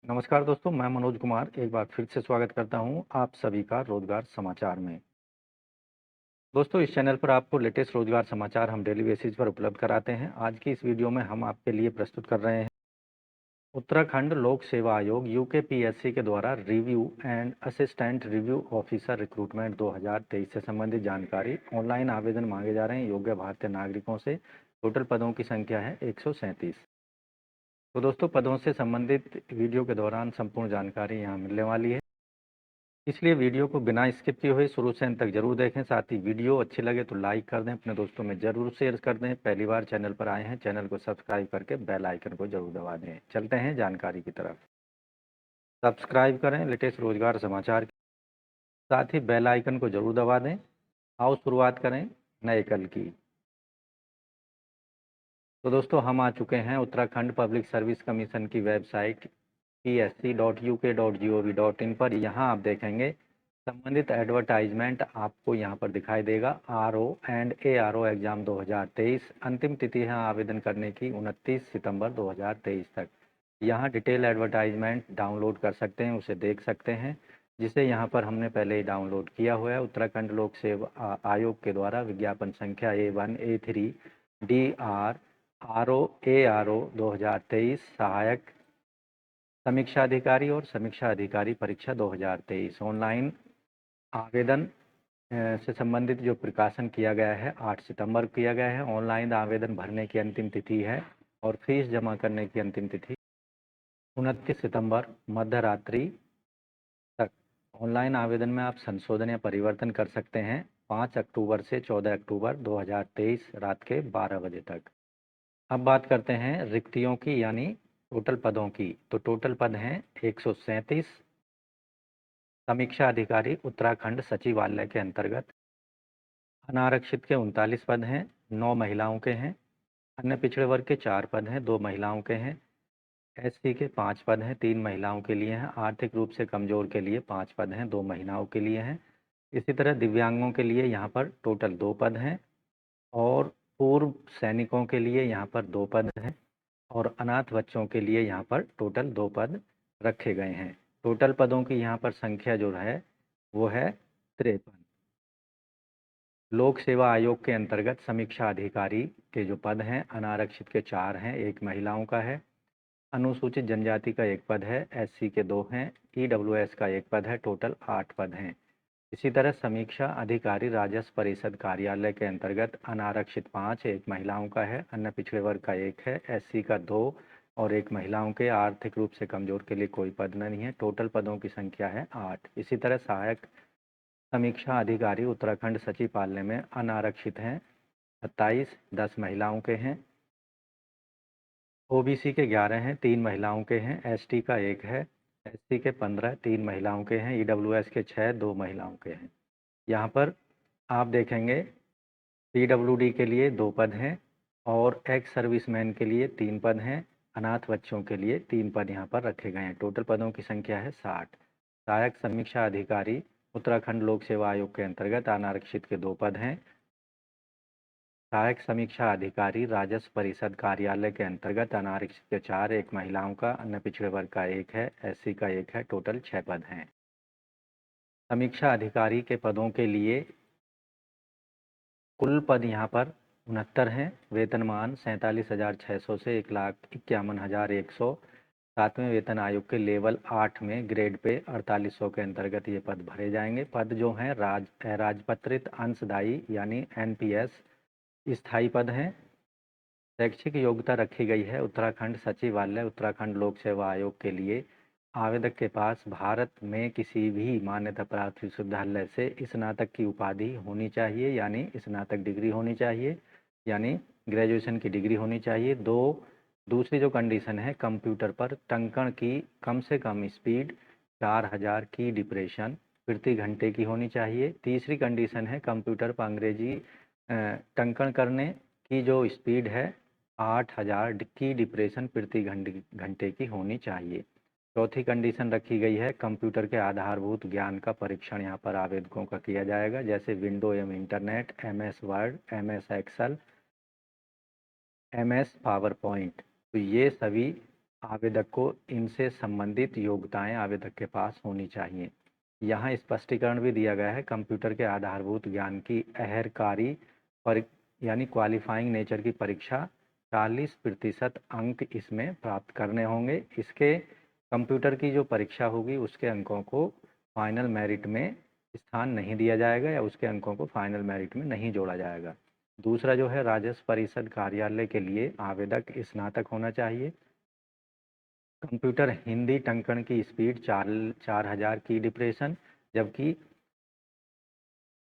नमस्कार दोस्तों, मैं मनोज कुमार एक बार फिर से स्वागत करता हूं आप सभी का रोजगार समाचार में। दोस्तों, इस चैनल पर आपको लेटेस्ट रोजगार समाचार हम डेली बेसिस पर उपलब्ध कराते हैं। आज की इस वीडियो में हम आपके लिए प्रस्तुत कर रहे हैं उत्तराखंड लोक सेवा आयोग यूकेपीएससी के द्वारा review and assistant review officer recruitment 2023 से संबंधित जानकारी। ऑनलाइन आवेदन मांगे जा रहे हैं योग्य भारतीय नागरिकों से। टोटल पदों की संख्या है 137। तो दोस्तों, पदों से संबंधित वीडियो के दौरान संपूर्ण जानकारी यहाँ मिलने वाली है, इसलिए वीडियो को बिना स्किप किए हुए शुरू से अंत तक जरूर देखें। साथ ही वीडियो अच्छी लगे तो लाइक कर दें, अपने दोस्तों में जरूर शेयर कर दें। पहली बार चैनल पर आए हैं, चैनल को सब्सक्राइब करके बेल आइकन को जरूर दबा दें। चलते हैं जानकारी की तरफ। सब्सक्राइब करें लेटेस्ट रोजगार समाचार, साथ ही बेल आइकन को जरूर दबा दें। आओ शुरुआत करें नए कल की। तो दोस्तों, हम आ चुके हैं उत्तराखंड पब्लिक सर्विस कमीशन की वेबसाइट psc.uk.gov.in पर। यहाँ आप देखेंगे संबंधित एडवर्टाइजमेंट आपको यहाँ पर दिखाई देगा। RO and ARO exam 2023। अंतिम तिथि है आवेदन करने की 29 सितंबर 2023 तक। यहाँ डिटेल एडवर्टाइजमेंट डाउनलोड कर सकते हैं, उसे देख सकते हैं, जिसे यहाँ पर हमने पहले ही डाउनलोड किया हुआ है। उत्तराखंड लोक सेवा आयोग के द्वारा विज्ञापन संख्या A1 A3 DR आरओ 2023 सहायक समीक्षा अधिकारी और समीक्षा अधिकारी परीक्षा 2023 ऑनलाइन आवेदन से संबंधित जो प्रकाशन किया गया है 8 सितंबर को किया गया है। ऑनलाइन आवेदन भरने की अंतिम तिथि है और फीस जमा करने की अंतिम तिथि 29 सितंबर मध्य रात्रि तक। ऑनलाइन आवेदन में आप संशोधन या परिवर्तन कर सकते हैं 5 अक्टूबर से 14 अक्टूबर 2023 रात के 12 बजे तक। अब बात करते हैं रिक्तियों की, यानी टोटल पदों की। तो टोटल पद हैं 137। समीक्षा अधिकारी उत्तराखंड सचिवालय के अंतर्गत। अनारक्षित के 39 पद हैं, 9 महिलाओं के हैं। अन्य पिछड़े वर्ग के 4 पद हैं, 2 महिलाओं के हैं। एससी के 5 पद हैं, 3 महिलाओं के लिए हैं। आर्थिक रूप से कमजोर के लिए 5 पद हैं, 2 महिलाओं के लिए हैं। इसी तरह दिव्यांगों के लिए यहाँ पर टोटल 2 पद हैं और पूर्व सैनिकों के लिए यहाँ पर 2 पद हैं और अनाथ बच्चों के लिए यहाँ पर टोटल 2 पद रखे गए हैं। टोटल पदों की यहाँ पर संख्या जो है वो है 53। लोक सेवा आयोग के अंतर्गत समीक्षा अधिकारी के जो पद हैं अनारक्षित के 4 हैं, 1 महिलाओं का है। अनुसूचित जनजाति का 1 पद है, एससी के 2 हैं, ईडब्ल्यूएस का 1 पद है। टोटल 8 पद हैं। इसी तरह समीक्षा अधिकारी राजस्व परिषद कार्यालय के अंतर्गत अनारक्षित 5, 1 महिलाओं का है। अन्य पिछड़े वर्ग का 1 है, एससी का 2 और 1 महिलाओं के। आर्थिक रूप से कमजोर के लिए कोई पद नहीं है। टोटल पदों की संख्या है 8। इसी तरह सहायक समीक्षा अधिकारी उत्तराखंड सचिवालय में अनारक्षित हैं 27, 10 महिलाओं के हैं। ओबीसी के 11 हैं, 3 महिलाओं के हैं। एसटी का 1 है, एससी के 15, 3 महिलाओं के हैं। ईडब्ल्यूएस के 6, 2 महिलाओं के हैं। यहाँ पर आप देखेंगे पीडब्ल्यूडी के लिए 2 पद हैं और एक्स सर्विसमैन के लिए 3 पद हैं। अनाथ बच्चों के लिए 3 पद यहाँ पर रखे गए हैं। टोटल पदों की संख्या है 60। सहायक समीक्षा अधिकारी उत्तराखंड लोक सेवा आयोग के अंतर्गत अनारक्षित के 2 पद हैं। सहायक समीक्षा अधिकारी राजस्व परिषद कार्यालय के अंतर्गत अनारक्षित के 4, 1 महिलाओं का। अन्य पिछड़े वर्ग का 1 है, एससी का 1 है। टोटल 6 पद हैं। समीक्षा अधिकारी के पदों के लिए कुल पद यहाँ पर 69 हैं। वेतनमान 47,600 से 1,51,100। 7वें वेतन आयोग के लेवल 8 में ग्रेड पे 4800 के अंतर्गत ये पद भरे जाएंगे। पद जो हैं राजपत्रित अंशदायी यानी एनपीएस स्थायी पद हैं। शैक्षिक योग्यता रखी गई है उत्तराखंड सचिवालय उत्तराखंड लोक सेवा आयोग के लिए आवेदक के पास भारत में किसी भी मान्यता प्राप्त विश्वविद्यालय से स्नातक की उपाधि होनी चाहिए, यानी स्नातक डिग्री होनी चाहिए, यानी ग्रेजुएशन की डिग्री होनी चाहिए। दूसरी जो कंडीशन है, कंप्यूटर पर टंकण की कम से कम स्पीड 4000 की डिप्रेशन प्रति घंटे की होनी चाहिए। तीसरी कंडीशन है, कंप्यूटर पर अंग्रेजी टंकण करने की जो स्पीड है 8000 की डिप्रेशन प्रति घंटे की होनी चाहिए। चौथी कंडीशन रखी गई है, कंप्यूटर के आधारभूत ज्ञान का परीक्षण यहाँ पर आवेदकों का किया जाएगा, जैसे विंडो एवं internet, MS Word, MS Excel, MS PowerPoint. तो ये सभी आवेदक को इनसे संबंधित योग्यताएं आवेदक के पास होनी चाहिए। यहाँ स्पष्टीकरण भी दिया गया है, कंप्यूटर के आधारभूत ज्ञान की अहरकारी पर यानी क्वालिफाइंग नेचर की परीक्षा 40% अंक इसमें प्राप्त करने होंगे। इसके कंप्यूटर की जो परीक्षा होगी उसके अंकों को फाइनल मेरिट में स्थान नहीं दिया जाएगा या उसके अंकों को फाइनल मेरिट में नहीं जोड़ा जाएगा। दूसरा जो है, राजस्व परिषद कार्यालय के लिए आवेदक स्नातक होना चाहिए। कंप्यूटर हिंदी टंकण की स्पीड 4000 की डिप्रेशन, जबकि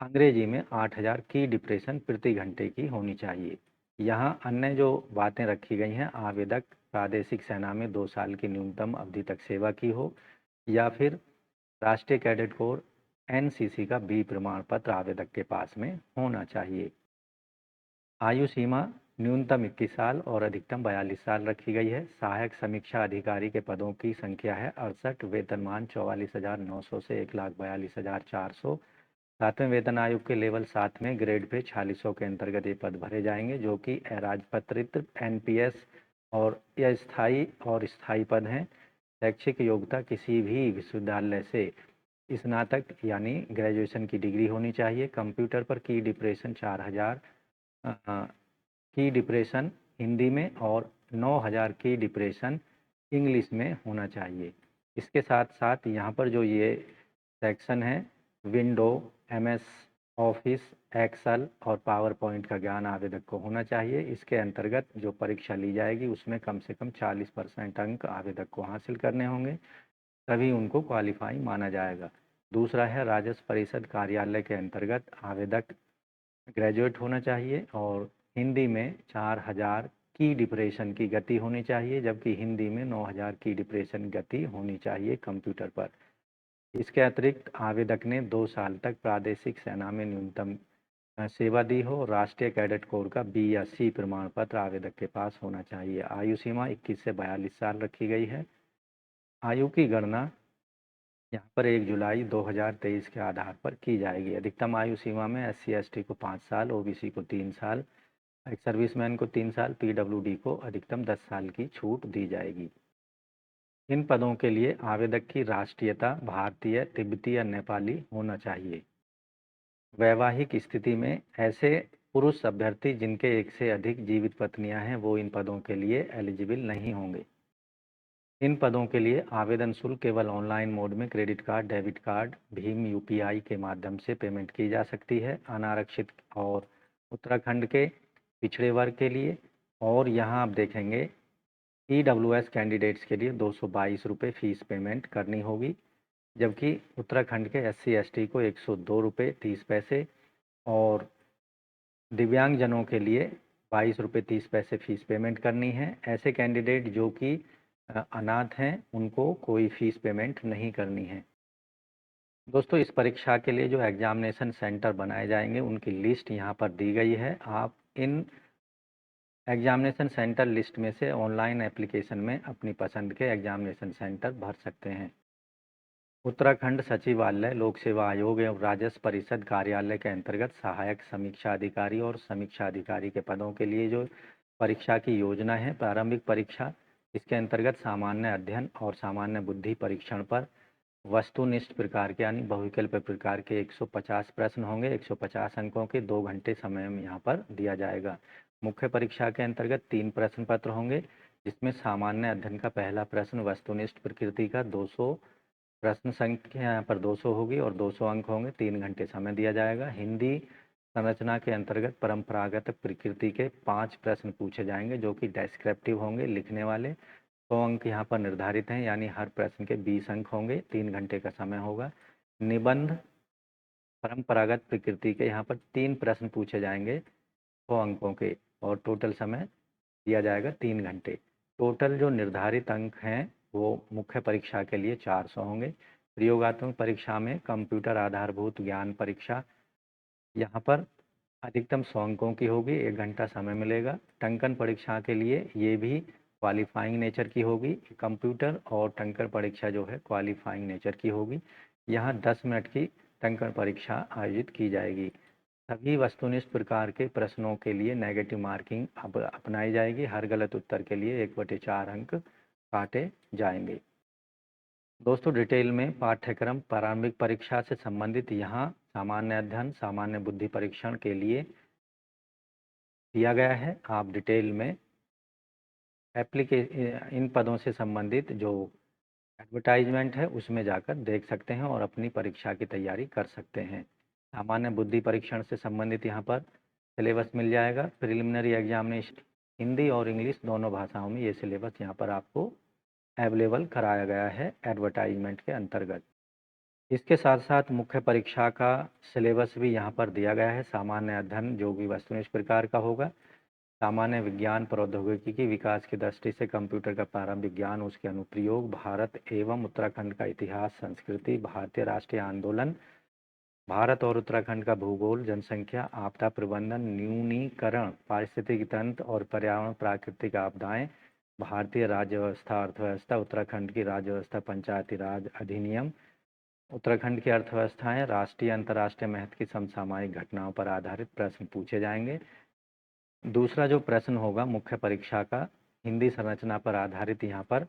अंग्रेजी में 8000 की डिप्रेशन प्रति घंटे की होनी चाहिए। यहाँ अन्य जो बातें रखी गई हैं, आवेदक प्रादेशिक सेना में 2 साल की न्यूनतम अवधि तक सेवा की हो या फिर राष्ट्रीय कैडेट कोर एनसीसी का बी प्रमाण पत्र आवेदक के पास में होना चाहिए। आयु सीमा न्यूनतम 21 साल और अधिकतम 42 साल रखी गई है। सहायक समीक्षा अधिकारी के पदों की संख्या है 68, वेतनमान 44,900 से 1,42,400। 7वें वेतन आयोग के लेवल 7 में ग्रेड पे 4600 के अंतर्गत ये पद भरे जाएंगे, जो कि अराजपत्रित एनपीएस और या स्थायी और स्थायी पद हैं। शैक्षिक योग्यता किसी भी विश्वविद्यालय से स्नातक यानी ग्रेजुएशन की डिग्री होनी चाहिए। कंप्यूटर पर की डिप्रेशन 4000 की डिप्रेशन हिंदी में और 9000 की डिप्रेशन इंग्लिश में होना चाहिए। इसके साथ साथ यहाँ पर जो ये सेक्शन है, विंडो, एमएस ऑफिस, एक्सेल और पावर पॉइंट का ज्ञान आवेदक को होना चाहिए। इसके अंतर्गत जो परीक्षा ली जाएगी उसमें कम से कम 40% अंक आवेदक को हासिल करने होंगे, तभी उनको क्वालिफाई माना जाएगा। दूसरा है, राजस्व परिषद कार्यालय के अंतर्गत आवेदक ग्रेजुएट होना चाहिए और हिंदी में 4000 की डिप्रेशन की गति होनी चाहिए, जबकि हिंदी में 9000 की डिप्रेशन गति होनी चाहिए कंप्यूटर पर। इसके अतिरिक्त आवेदक ने 2 साल तक प्रादेशिक सेना में न्यूनतम सेवा दी हो। राष्ट्रीय कैडेट कोर का बी या सी प्रमाण पत्र आवेदक के पास होना चाहिए। आयु सीमा 21 से 42 साल रखी गई है। आयु की गणना यहाँ पर 1 जुलाई 2023 के आधार पर की जाएगी। अधिकतम आयु सीमा में SC/ST को 5 साल, OBC को 3 साल, एक सर्विसमैन को 3 साल, PWD को अधिकतम 10 साल की छूट दी जाएगी। इन पदों के लिए आवेदक की राष्ट्रीयता भारतीय, तिब्बती या नेपाली होना चाहिए। वैवाहिक स्थिति में ऐसे पुरुष अभ्यर्थी जिनके एक से अधिक जीवित पत्नियां हैं, वो इन पदों के लिए एलिजिबल नहीं होंगे। इन पदों के लिए आवेदन शुल्क केवल ऑनलाइन मोड में credit card, debit card, Bhim UPI के माध्यम से पेमेंट की जा सकती है। अनारक्षित और उत्तराखंड के पिछड़े वर्ग के लिए, और यहाँ आप देखेंगे EWS कैंडिडेट्स के लिए 222 रुपये फीस पेमेंट करनी होगी, जबकि उत्तराखंड के SC/ST को 102 रुपये 30 पैसे और दिव्यांगजनों के लिए 22 रुपये 30 पैसे फीस पेमेंट करनी है। ऐसे कैंडिडेट जो कि अनाथ हैं, उनको कोई फीस पेमेंट नहीं करनी है। दोस्तों, इस परीक्षा के लिए जो एग्जामिनेशन सेंटर बनाए जाएंगे उनकी लिस्ट यहाँ पर दी गई है। आप इन एग्जामिनेशन सेंटर लिस्ट में से ऑनलाइन एप्लीकेशन में अपनी पसंद के एग्जामिनेशन सेंटर भर सकते हैं। उत्तराखंड सचिवालय, लोक सेवा आयोग एवं राजस्व परिषद कार्यालय के अंतर्गत सहायक समीक्षा अधिकारी और समीक्षा अधिकारी के पदों के लिए जो परीक्षा की योजना है, प्रारंभिक परीक्षा, इसके अंतर्गत सामान्य अध्ययन और सामान्य बुद्धि परीक्षण पर वस्तुनिष्ठ प्रकार के यानी बहुविकल्प प्रकार के 150 प्रश्न होंगे। 150 अंकों के 2 घंटे समय में यहाँ पर दिया जाएगा। मुख्य परीक्षा के अंतर्गत 3 प्रश्न पत्र होंगे, जिसमें सामान्य अध्ययन का पहला प्रश्न वस्तुनिष्ठ प्रकृति का 200 प्रश्न संख्या यहाँ पर 200 होगी और 200 अंक होंगे। 3 घंटे समय दिया जाएगा। हिंदी संरचना के अंतर्गत परंपरागत प्रकृति के 5 प्रश्न पूछे जाएंगे, जो कि डेस्क्रिप्टिव होंगे, लिखने वाले। 100 अंक यहाँ पर निर्धारित हैं, यानी हर प्रश्न के 20 अंक होंगे। 3 घंटे का समय होगा। निबंध परंपरागत प्रकृति के यहाँ पर 3 प्रश्न पूछे जाएंगे 100 अंकों के, और टोटल समय दिया जाएगा 3 घंटे। टोटल जो निर्धारित अंक हैं वो मुख्य परीक्षा के लिए 400 होंगे। प्रयोगात्मक परीक्षा में कंप्यूटर आधारभूत ज्ञान परीक्षा यहाँ पर अधिकतम 100 अंकों की होगी, 1 घंटा समय मिलेगा। टंकन परीक्षा के लिए ये भी क्वालिफाइंग नेचर की होगी। कंप्यूटर और टंकन परीक्षा जो है क्वालिफाइंग नेचर की होगी। यहाँ 10 मिनट की टंकन परीक्षा आयोजित की जाएगी। सभी वस्तुनिष्ठ प्रकार के प्रश्नों के लिए नेगेटिव मार्किंग अब अपनाई जाएगी। हर गलत उत्तर के लिए 1/4 अंक काटे जाएंगे। दोस्तों डिटेल में पाठ्यक्रम प्रारंभिक परीक्षा से संबंधित यहाँ सामान्य अध्ययन, सामान्य बुद्धि परीक्षण के लिए दिया गया है। आप डिटेल में इन पदों से संबंधित जो एडवर्टाइजमेंट है उसमें जाकर देख सकते हैं और अपनी परीक्षा की तैयारी कर सकते हैं। सामान्य बुद्धि परीक्षण से संबंधित यहाँ पर सिलेबस मिल जाएगा। प्रिलिमिनरी एग्जामिनेशन हिंदी और इंग्लिश दोनों भाषाओं में ये सिलेबस यहाँ पर आपको अवेलेबल कराया गया है एडवर्टाइजमेंट के अंतर्गत। इसके साथ साथ मुख्य परीक्षा का सिलेबस भी यहाँ पर दिया गया है। सामान्य अध्ययन जो भी वस्तुनिष्ठ इस प्रकार का होगा, सामान्य विज्ञान प्रौद्योगिकी की विकास की दृष्टि से कंप्यूटर का प्रारंभिक ज्ञान, उसके अनुप्रयोग, भारत एवं उत्तराखंड का इतिहास, संस्कृति, भारतीय राष्ट्रीय आंदोलन, भारत और उत्तराखंड का भूगोल, जनसंख्या, आपदा प्रबंधन, न्यूनीकरण, पारिस्थितिक तंत्र और पर्यावरण, प्राकृतिक आपदाएं, भारतीय राज्य व्यवस्था, अर्थव्यवस्था, उत्तराखंड की राज्य व्यवस्था, पंचायती राज अधिनियम, उत्तराखंड की अर्थव्यवस्थाएं, राष्ट्रीय अंतर्राष्ट्रीय महत्व की समसामयिक घटनाओं पर आधारित प्रश्न पूछे जाएंगे। दूसरा जो प्रश्न होगा मुख्य परीक्षा का, हिंदी संरचना पर आधारित यहाँ पर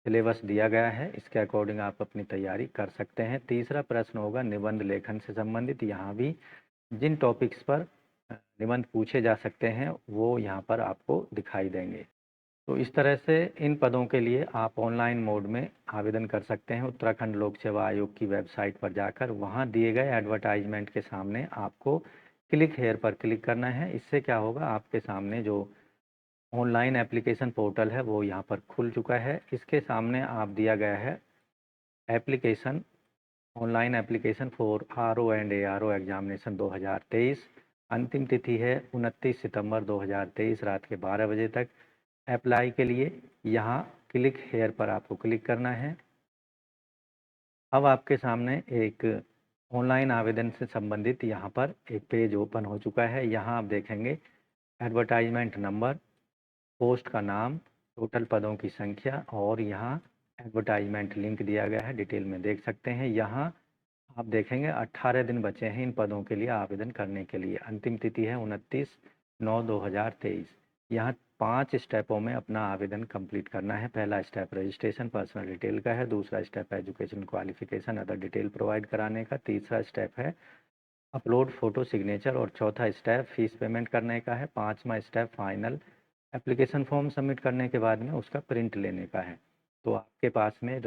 सिलेबस दिया गया है, इसके अकॉर्डिंग आप अपनी तैयारी कर सकते हैं। तीसरा प्रश्न होगा निबंध लेखन से संबंधित। यहाँ भी जिन टॉपिक्स पर निबंध पूछे जा सकते हैं वो यहाँ पर आपको दिखाई देंगे। तो इस तरह से इन पदों के लिए आप ऑनलाइन मोड में आवेदन कर सकते हैं। उत्तराखंड लोक सेवा आयोग की वेबसाइट पर जाकर वहाँ दिए गए एडवर्टाइजमेंट के सामने आपको क्लिक हेयर पर क्लिक करना है। इससे क्या होगा, आपके सामने जो ऑनलाइन एप्लीकेशन पोर्टल है वो यहाँ पर खुल चुका है। इसके सामने आप दिया गया है application, online application for RO and ARO examination 2023। अंतिम तिथि है 29 सितंबर 2023 रात के 12 बजे तक। अप्लाई के लिए यहाँ क्लिक हेयर पर आपको क्लिक करना है। अब आपके सामने एक ऑनलाइन आवेदन से संबंधित यहाँ पर एक पेज ओपन हो चुका है। यहाँ आप देखेंगे एडवर्टाइजमेंट नंबर, पोस्ट का नाम, टोटल पदों की संख्या और यहाँ एडवर्टाइजमेंट लिंक दिया गया है, डिटेल में देख सकते हैं। यहाँ आप देखेंगे 18 दिन बचे हैं इन पदों के लिए आवेदन करने के लिए। अंतिम तिथि है 29/9/2023। यहाँ 5 स्टेपों में अपना आवेदन कंप्लीट करना है। पहला स्टेप रजिस्ट्रेशन पर्सनल डिटेल का है, दूसरा स्टेप है education qualification other detail provide कराने का, तीसरा स्टेप है अपलोड फोटो सिग्नेचर और चौथा स्टेप फीस पेमेंट करने का है, पाँचवा step final application form submit करने के बाद में उसका प्रिंट लेने का है। तो आपके पास में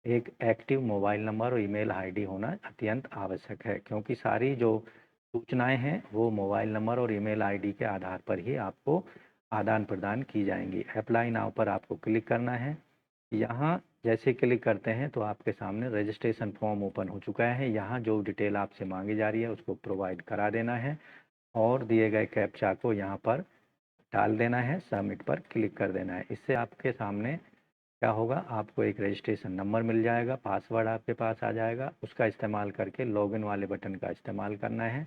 एक एक्टिव मोबाइल नंबर और ईमेल आईडी होना अत्यंत आवश्यक है, क्योंकि सारी जो सूचनाएं हैं वो मोबाइल नंबर और ईमेल आईडी के आधार पर ही आपको आदान प्रदान की जाएंगी। अप्लाई नाउ पर आपको क्लिक करना है। यहाँ जैसे क्लिक करते हैं तो आपके सामने रजिस्ट्रेशन फॉर्म ओपन हो चुका है। यहाँ जो डिटेल आपसे मांगी जा रही है उसको प्रोवाइड करा देना है और दिए गए कैप्चा को यहाँ पर डाल देना है, सबमिट पर क्लिक कर देना है। इससे आपके सामने क्या होगा, आपको एक रजिस्ट्रेशन नंबर मिल जाएगा, पासवर्ड आपके पास आ जाएगा, उसका इस्तेमाल करके लॉगिन वाले बटन का इस्तेमाल करना है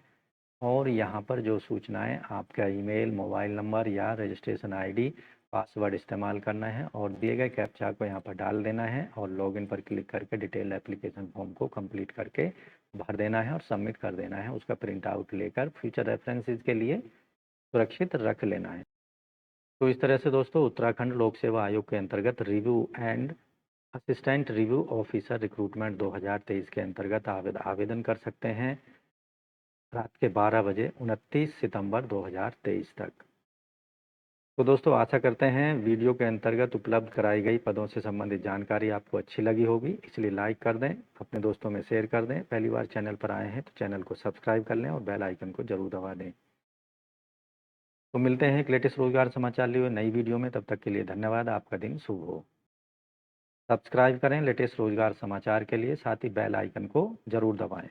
और यहाँ पर जो सूचनाएं आपका ईमेल, मोबाइल नंबर या रजिस्ट्रेशन आईडी, पासवर्ड इस्तेमाल करना है और दिए गए कैप्चा को यहाँ पर डाल देना है और लॉगिन पर क्लिक करके डिटेल एप्लीकेशन फॉर्म को कंप्लीट करके भर देना है और सबमिट कर देना है। उसका प्रिंट आउट लेकर फ्यूचर रेफरेंसेस के लिए सुरक्षित रख लेना है। तो इस तरह से दोस्तों उत्तराखंड लोक सेवा आयोग के अंतर्गत review and assistant review officer recruitment 2023 के अंतर्गत आवेदन कर सकते हैं रात के 12 बजे 29 सितंबर 2023 तक। तो दोस्तों आशा करते हैं वीडियो के अंतर्गत उपलब्ध कराई गई पदों से संबंधित जानकारी आपको अच्छी लगी होगी, इसलिए लाइक कर दें, अपने दोस्तों में शेयर कर दें। पहली बार चैनल पर आए हैं तो चैनल को सब्सक्राइब कर लें और बेल आइकन को जरूर दबा दें। तो मिलते हैं एक लेटेस्ट रोजगार समाचार लिए नई वीडियो में, तब तक के लिए धन्यवाद। आपका दिन शुभ हो। सब्सक्राइब करें लेटेस्ट रोजगार समाचार के लिए, साथ ही बेल आइकन को जरूर दबाएं।